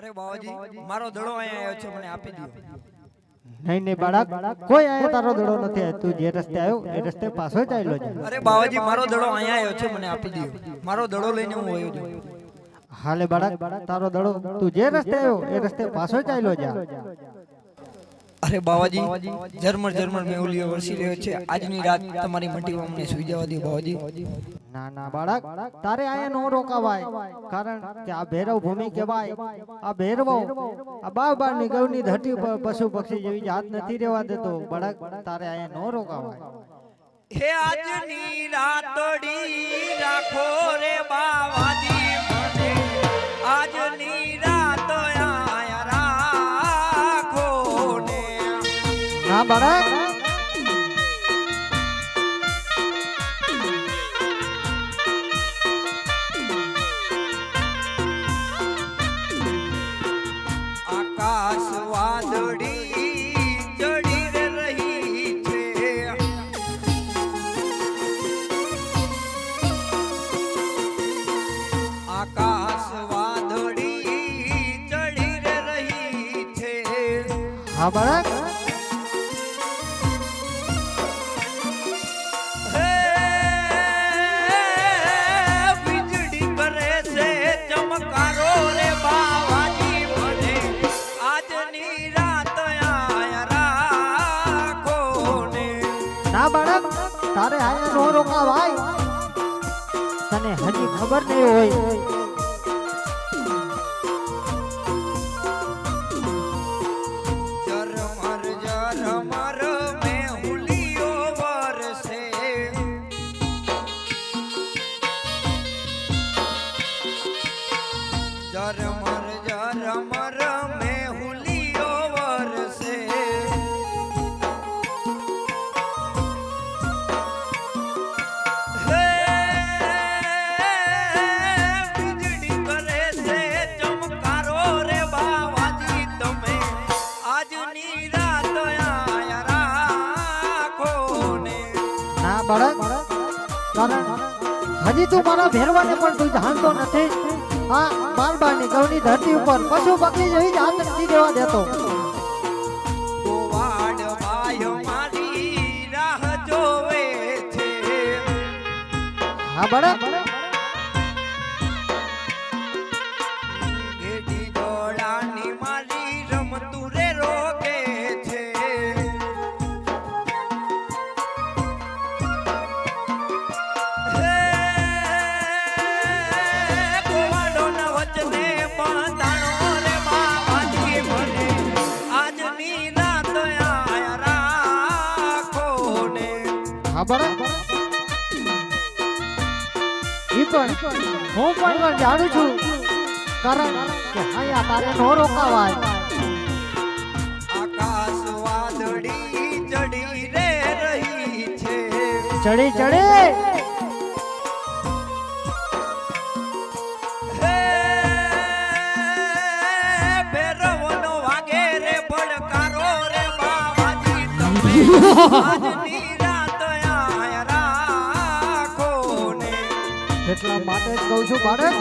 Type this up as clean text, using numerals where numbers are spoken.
અરે બાવાજી મારો દડો અહીંયા આવ્યો છે, મને આપી દો. નહીં નહીં બાળક, કોઈ અહીંયા તારો દડો નથી આવ્યો. તું જે રસ્તે આવ્યો એ રસ્તે પાછો ચાલ્યો જા. અરે બાવાજી મારો દડો અહીંયા આવ્યો છે, મને આપી દો. મારો દડો લઈને હું વયો છું. હાલે બાળક, તારો દડો તું જે રસ્તે આવ્યો એ રસ્તે પાછો ચાલ્યો જા. અરે બાવાજી ઝરમર ઝરમર મેહુલીઓ વરસી રહ્યો છે. આજની રાત તમારી મટીમાં અમને સુઈ જવા દો બાવાજી. ના ના બાળક, તારે અહીંયા નો રોકાવાય, કારણ કે આ ભૈરવ ભૂમિ કહેવાય. આ ભૈરવો આ બારની ગૌની ધરતી ઉપર પશુ પક્ષી જેવી જાત નથી રહેવા દેતો. બાળક, તારે અહીંયા નો રોકાવાય. હે આજની રાતડી રાખો રે બાવાજી મને, આજની રાત આયા રાખો ને. ના બાળક, આકાશ વાદળી ચડી રે રહી છે, આકાશ વાદળી ચડી રે રહી છે. હા બાળક, હે વીજળી કરે છે ચમકારો રે બાવાજી મને, આજની રાત આયા રાખો ને. ના બાળક, તારે અહીંયા નો રોકાવાય. તને હજી ખબર નહીં હોય, ઝરમર ઝરમર મેહુલીઓ વરસે, ઝરમર ઝરમર મેહુલીઓ વરસે. હે વીજળી કરે છે ચમકારો રે બાવાજી તમે, આજની રાત આયા રાખો ને. ના બાળક, કારણ હજી તું મારા ભેરવાને પણ તું જાણતો નથી. આ બારની ગૌની ધરતી ઉપર પશુ પક્ષી જેવી જાત નથી રહેવા દેતો. ગોવાડ બાય મારી રાહ જોવે છે, હા બાળક, ગેડી દોડાની મારી રમતું રે રોકે છે. હે ગોવાડોના વચને બંધાણો રે બાવાજી મને, આજની રાત આયા રાખો ને. હા બાળક, ઈ પણ હું પણ જાણું છું, કારણ કે અહીંયા તારે નો રોકાવાય. આકાશ વાદળી ચડી રે રહી છે, ચડી ચડે હે ભૈરવનો વાગે રે પડકારો રે બાવાજી તમે, આજની રાત આયા રાખો ને. એટલા માટે જ કહું છું બાળક,